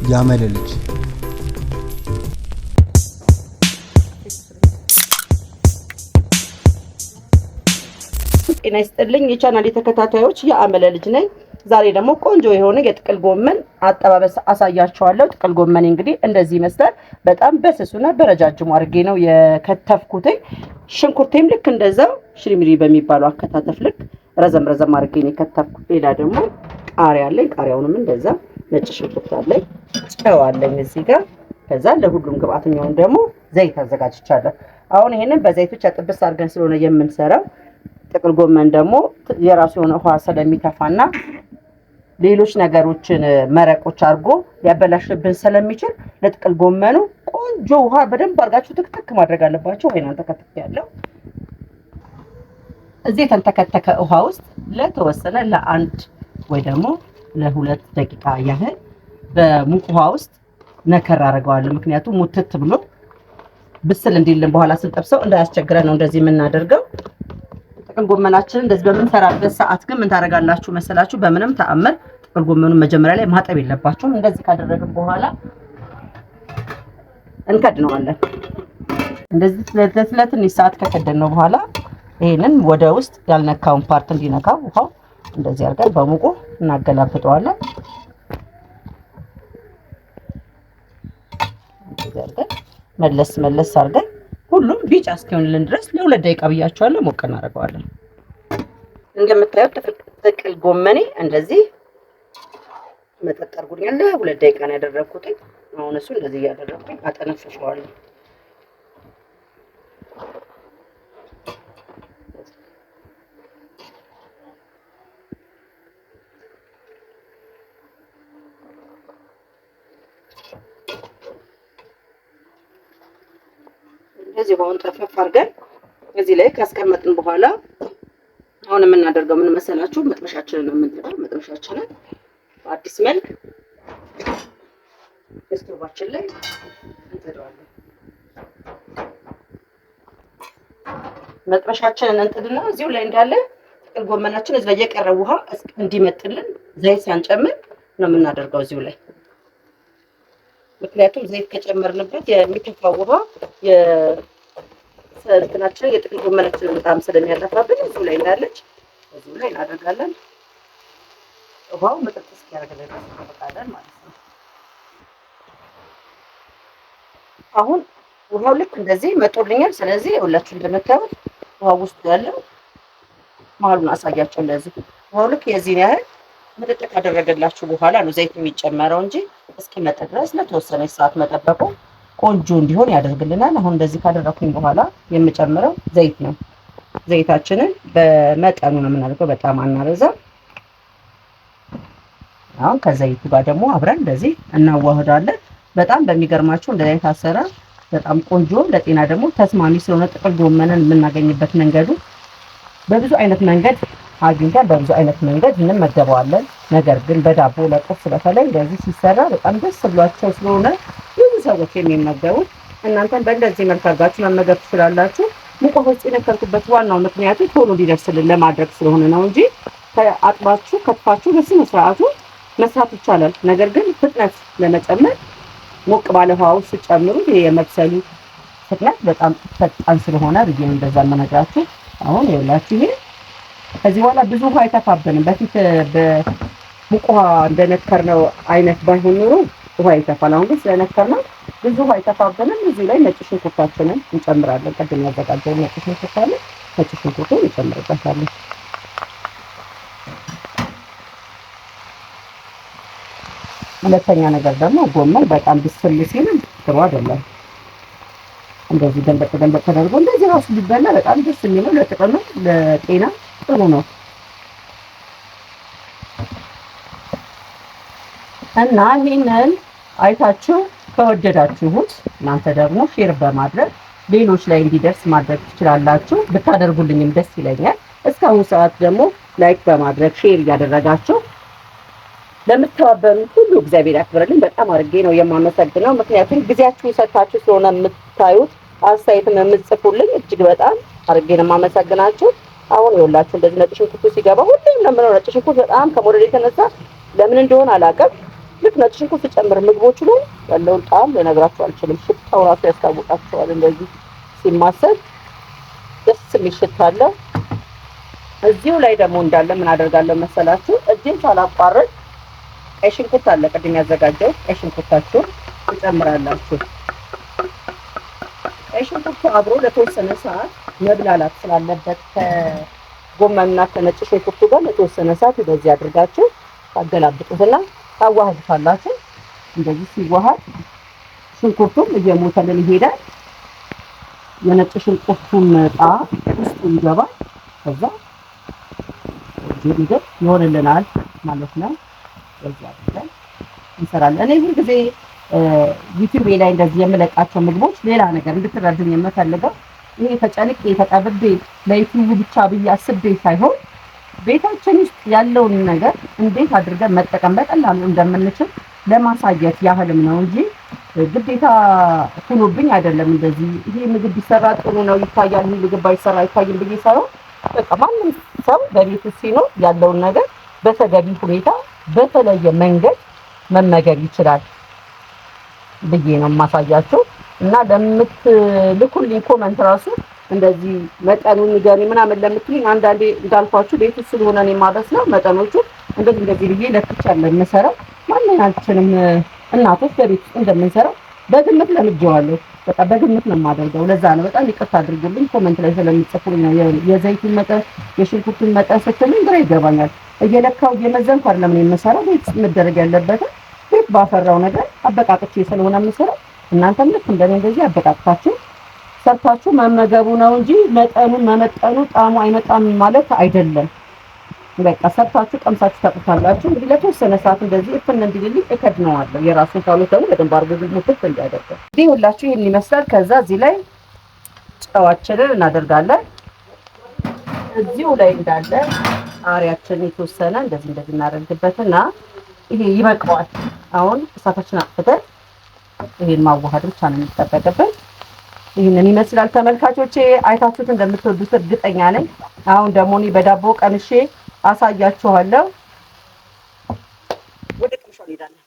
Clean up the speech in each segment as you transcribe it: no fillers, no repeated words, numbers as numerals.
ያመለ ልጅ ጤና ይስጥልኝ የቻናሌ ተከታታዮች የአመለ ልጅ ነኝ። ዛሬ ደግሞ ቆንጆ የሆነ የጥቅል ጎመን አጠባበስ አሳያችኋለሁ። ጥቅል ጎመን እንግዲህ እንደዚህ ይመስላል። በጣም በስሱና በረጃጅሙ አድርጌ ነው የከተፍኩት። ሽንኩርቴም ልክ እንደዛው ሽሪሚሪ በሚባለው አከታተፍ ልክ ረዘም ረዘም አድርጌ ነው የከተፍኩት። ሌላ ደግሞ ቃሪያ አለኝ። ቃሪያውንም እንደዛ ነጭ ሽንኩርት አለኝ፣ ጨው አለኝ እዚህ ጋር። ከዛ ለሁሉም ግብአት የሚሆን ደግሞ ዘይት አዘጋጅቻለሁ። አሁን ይሄንን በዘይት ብቻ ጥብስ አድርገን ስለሆነ የምንሰራው ጥቅል ጎመን ደግሞ የራሱ የሆነ ውሃ ስለሚተፋና ሌሎች ነገሮችን መረቆች አድርጎ ሊያበላሽብን ስለሚችል ለጥቅል ጎመኑ ቆንጆ ውሃ በደንብ አድርጋችሁ ትክትክ ማድረግ አለባችሁ። ወይናን ተከትክ ያለው እዚህ ተንተከተከ ውሃ ውስጥ ለተወሰነ ለአንድ ወይ ደግሞ ለሁለት ደቂቃ ያህል በሙቅ ውሃ ውስጥ ነከር አደርገዋለሁ። ምክንያቱም ሙትት ብሎ ብስል እንዲልን በኋላ ስንጠብሰው እንዳያስቸግረን ነው እንደዚህ የምናደርገው። ጥቅል ጎመናችንን እንደዚህ በምንሰራበት ሰዓት ግን ምን ታደርጋላችሁ መሰላችሁ? በምንም ተአምር ጥቅል ጎመኑን መጀመሪያ ላይ ማጠብ የለባችሁም። እንደዚህ ካደረግን በኋላ እንከድነዋለን። እንደዚህ ለትንሽ ሰዓት ከከደነው በኋላ ይሄንን ወደ ውስጥ ያልነካውን ፓርት እንዲነካው ውሃው እንደዚህ አድርገን በሙቁ እናገላብጠዋለን። እንደዚህ አድርገን መለስ አድርገን ሁሉም ቢጫ እስኪሆንልን ድረስ ለ2 ደቂቃ ብያቸዋለሁ ሞቅ እናደርገዋለን። እንደምታዩት ጥቅል ጎመኔ እንደዚህ መጠጥ አድርጎኛል። ለ2 ደቂቃ ነው ያደረኩት። አሁን እሱ እንደዚህ እያደረኩኝ አጠነፍፈዋለሁ። እንደዚህ ሆን ጠፈፍ አድርገን እዚህ ላይ ካስቀመጥን በኋላ አሁን የምናደርገው ምን መሰላችሁ? መጥበሻችንን ነው የምንጥደው። መጥበሻችንን በአዲስ መልክ ስቶቫችን ላይ እንጥደዋለን። መጥበሻችንን እንጥድና እዚሁ ላይ እንዳለ ጥቅል ጎመናችን እዚህ ላይ የቀረው ውሃ እንዲመጥልን ዘይት ሳንጨምር ነው የምናደርገው እዚሁ ላይ። ምክንያቱም ዘይት ከጨመርንበት የሚተፋው ውሃ የሰልትናችን የጥቅል ጎመናችን በጣም ስለሚያጠፋብን እዚሁ ላይ እንዳለች እዚሁ ላይ እናደርጋለን። ውሃው መጠጥ እስኪያደርግልን እንጠብቃለን ማለት ነው። አሁን ውሃው ልክ እንደዚህ መጦልኛል። ስለዚህ ሁላችሁ እንደምታዩት ውሃው ውስጥ ያለው መሀሉን አሳያቸው። እንደዚህ ውሃው ልክ የዚህን ያህል መጠጥ ካደረገላችሁ በኋላ ነው ዘይት የሚጨመረው እንጂ እስኪመጥ ድረስ ለተወሰነ ሰዓት መጠበቁ ቆንጆ እንዲሆን ያደርግልናል። አሁን እንደዚህ ካደረኩኝ በኋላ የምጨምረው ዘይት ነው። ዘይታችንን በመጠኑ ነው የምናደርገው፣ በጣም አናበዛ። አሁን ከዘይቱ ጋር ደግሞ አብረን እንደዚህ እናዋህዳለን። በጣም በሚገርማችሁ እንደዚህ አይነት አሰራር በጣም ቆንጆ ለጤና ደግሞ ተስማሚ ስለሆነ ጥቅል ጎመንን የምናገኝበት መንገዱ በብዙ አይነት መንገድ አግኝተን በብዙ አይነት መንገድ እንመገበዋለን። ነገር ግን በዳቦ ለቁርስ በተለይ እንደዚህ ሲሰራ በጣም ደስ ብሏቸው ስለሆነ ብዙ ሰዎች የሚመገቡት እናንተም በእንደዚህ መልክ አድርጋችሁ መመገብ ትችላላችሁ። ሙቅ ውሃ ውስጥ የነከርኩበት ዋናው ምክንያቱ ቶሎ እንዲደርስልን ለማድረግ ስለሆነ ነው እንጂ አጥባችሁ ከትፋችሁ በስነ ስርዓቱ መስራት ይቻላል። ነገር ግን ፍጥነት ለመጨመር ሞቅ ባለ ውሃ ውስጥ ጨምሩት። የመብሰሉ ፍጥነት በጣም ፈጣን ስለሆነ ብዬ እንደዛ መነግራችሁ። አሁን ይኸውላችሁ ይሄ ከዚህ በኋላ ብዙ ውሃ አይተፋብንም። በፊት በሙቅ ውሃ እንደነከርነው አይነት ባይሆን ኖሮ ውሃ ይተፋል። አሁን ግን ስለነከርነው ብዙ ውሃ አይተፋብንም። እዚህ ላይ ነጭ ሽንኩርታችንን እንጨምራለን። ቀድም ያዘጋጀው ነጭ ሽንኩርት አለ። ነጭ ሽንኩርቱን እንጨምርበታለን። ሁለተኛ ነገር ደግሞ ጎመን በጣም ብስል ሲል ጥሩ አይደለም። እንደዚህ ገንበጥ ተደርጎ እንደዚህ ራሱ ቢበላ በጣም ደስ የሚለው ለጥቅም ለጤና ጥሩ ነው እና ይሄንን አይታችሁ ከወደዳችሁት እናንተ ደግሞ ሼር በማድረግ ሌሎች ላይ እንዲደርስ ማድረግ ትችላላችሁ። ብታደርጉልኝም ደስ ይለኛል። እስካሁን ሰዓት ደግሞ ላይክ በማድረግ ሼር እያደረጋችሁ ለምትተባበሩ ሁሉ እግዚአብሔር ያክብርልኝ። በጣም አድርጌ ነው የማመሰግነው። ምክንያቱም ጊዜያችሁን ሰጥታችሁ ስለሆነ የምታዩት አስተያየትም የምትጽፉልኝ እጅግ በጣም አድርጌ ነው የማመሰግናችሁ። አሁን ይኸውላችሁ እንደዚህ ነጭ ሽንኩርቱ ሲገባ ሁሌም ለምን ነጭ ሽንኩርት በጣም ከመውደድ የተነሳ ለምን እንደሆነ አላውቅም ልክ ነጭ ሽንኩርት ጨምር ምግቦቹ ላይ ያለውን ጣዕም ልነግራችሁ አልችልም። ሽታው ራሱ ያስታውቃቸዋል። እንደዚህ ሲማሰል ደስ የሚል ሽታ አለው። እዚሁ ላይ ደግሞ እንዳለ ምን አደርጋለሁ መሰላችሁ? እጄን ሳላቋርጥ ቀይ ሽንኩርት አለ ቅድም ያዘጋጀው ቀይ ሽንኩርታችሁን ትጨምራላችሁ። ቀይ ሽንኩርቱ አብሮ ለተወሰነ ሰዓት መብላላት ስላለበት ከጎመንና ከነጭ ሽንኩርቱ ጋር ለተወሰነ ሰዓት እንደዚህ አድርጋችሁ ታገላብጡትና ታዋህዱታላችሁ። እንደዚህ ሲዋሃድ ሽንኩርቱም እየሞተልን ይሄዳል። የነጭ ሽንኩርቱም ጣዕም ውስጡ ይገባል። ከዛ እንግዲህ ይሆንልናል ማለት ነው። በዚህ አድርገን እንሰራለን። እኔ ሁል ጊዜ ዩቲዩብ ላይ እንደዚህ የምለቃቸው ምግቦች ሌላ ነገር እንድትረዱኝ የምፈልገው ይሄ ተጨንቄ ተጠብቤ ለዩቲዩብ ብቻ ብዬ አስቤ ሳይሆን ቤታችን ውስጥ ያለውን ነገር እንዴት አድርገን መጠቀም በቀላሉ እንደምንችል ለማሳየት ያህልም ነው እንጂ ግዴታ ሆኖብኝ አይደለም። እንደዚህ ይሄ ምግብ ቢሰራ ጥሩ ነው ይታያል፣ ይሄ ምግብ ባይሰራ አይታይም ብዬ ሳይሆን በቃ ማንም ሰው በቤት ውስጥ ሲኖር ያለውን ነገር በተገቢ ሁኔታ በተለየ መንገድ መመገብ ይችላል ብዬ ነው የማሳያችሁ። እና ለምትልኩልኝ ኮመንት ራሱ እንደዚህ መጠኑን ንገሪ ምናምን ለምትሉኝ አንዳንዴ እንዳልኳችሁ ቤት ውስጥ ስለሆነ እኔ ማለት ነው መጠኖቹ እንደዚህ ብዬ ለክቻለሁ የምሰራው። ማንኛችንም እናቶች በቤት ውስጥ እንደምንሰራው በግምት ለምጄዋለሁ። በቃ በግምት ነው የማደርገው። ለዛ ነው በጣም ይቅርታ አድርጉልኝ ኮመንት ላይ ስለምትጽፉልኝ ነው። የዘይቱን መጠን የሽንኩርቱን መጠን ስትሉኝ ግራ ይገባኛል። እየለካው እየመዘንኩ አይደለም የምሰራው። ቤት ውስጥ መደረግ ያለበት ቤት ባፈራው ነገር አበቃቅቼ ስለሆነ የምሰራው። እናንተም ልክ እንደኔ እንደዚህ አበቃቅታችሁ ሰርታችሁ መመገቡ ነው እንጂ መጠኑን መመጠኑ ጣዕሙ አይመጣም ማለት አይደለም። በቃ ሰርታችሁ ቀምሳችሁ ታውቁታላችሁ። እንግዲህ ለተወሰነ ሰዓት እንደዚህ እፍን እንዲልልኝ እከድነዋለሁ። የራሱን ካሉት ደግሞ በደንብ አድርጎ ሙትት እንዲያደርገው እንግዲህ ሁላችሁ ይሄን ይመስላል። ከዛ እዚህ ላይ ጨዋችንን እናደርጋለን። እዚሁ ላይ እንዳለ ቃሪያችንን የተወሰነ እንደዚህ እናደርግበትና ይሄ ይበቃዋል። አሁን እሳታችን አጥፍተን ይሄን ማዋሃድ ብቻ ነው የሚጠበቅብን። ይሄንን ይመስላል ተመልካቾቼ። አይታችሁት እንደምትወዱት እርግጠኛ ነኝ። አሁን ደግሞ እኔ በዳቦ ቀምሼ አሳያችኋለሁ። ወደ ቅምሻው እንሄዳለን።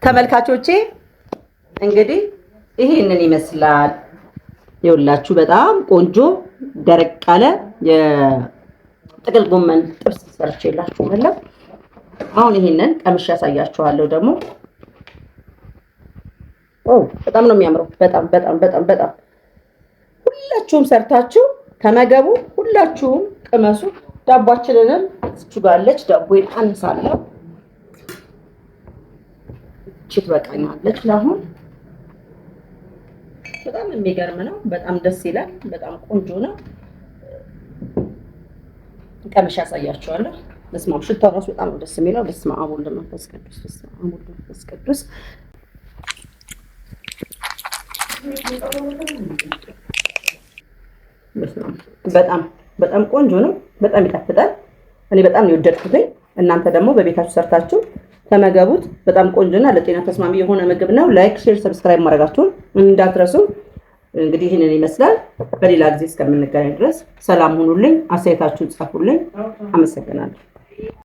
ተመልካቾቼ እንግዲህ ይሄንን ይመስላል። ይኸውላችሁ በጣም ቆንጆ ደረቅ ያለ የጥቅል ጎመን ጥብስ ሰርቼላችሁ አይደለም። አሁን ይሄንን ቀምሼ ያሳያችኋለሁ። ደግሞ በጣም ነው የሚያምረው። በጣም ሁላችሁም ሰርታችሁ ተመገቡ። ሁላችሁም ቅመሱ። ዳቦአችንንም እሱ ጋር አለች። ዳቦዬን አንሳለሁ። እቺ ትበቃኛለች ለአሁን። በጣም የሚገርም ነው። በጣም ደስ ይላል። በጣም ቆንጆ ነው። ቀምሼ ያሳያችኋለሁ። በስመ አብ ሽታው ራሱ በጣም ደስ የሚለው። በስመ አብ ወወልድ ወመንፈስ ቅዱስ። በስመ አብ ወወልድ ወመንፈስ ቅዱስ። በጣም ቆንጆ ነው። በጣም ይጣፍጣል። እኔ በጣም ነው የወደድኩት። እናንተ ደግሞ በቤታችሁ ሰርታችሁ ተመገቡት። በጣም ቆንጆና ለጤና ተስማሚ የሆነ ምግብ ነው። ላይክ፣ ሼር፣ ሰብስክራይብ ማድረጋችሁን እንዳትረሱ። እንግዲህ ይሄንን ይመስላል። በሌላ ጊዜ እስከምንገናኝ ድረስ ሰላም ሁኑልኝ። አስተያየታችሁን ጻፉልኝ። አመሰግናለሁ።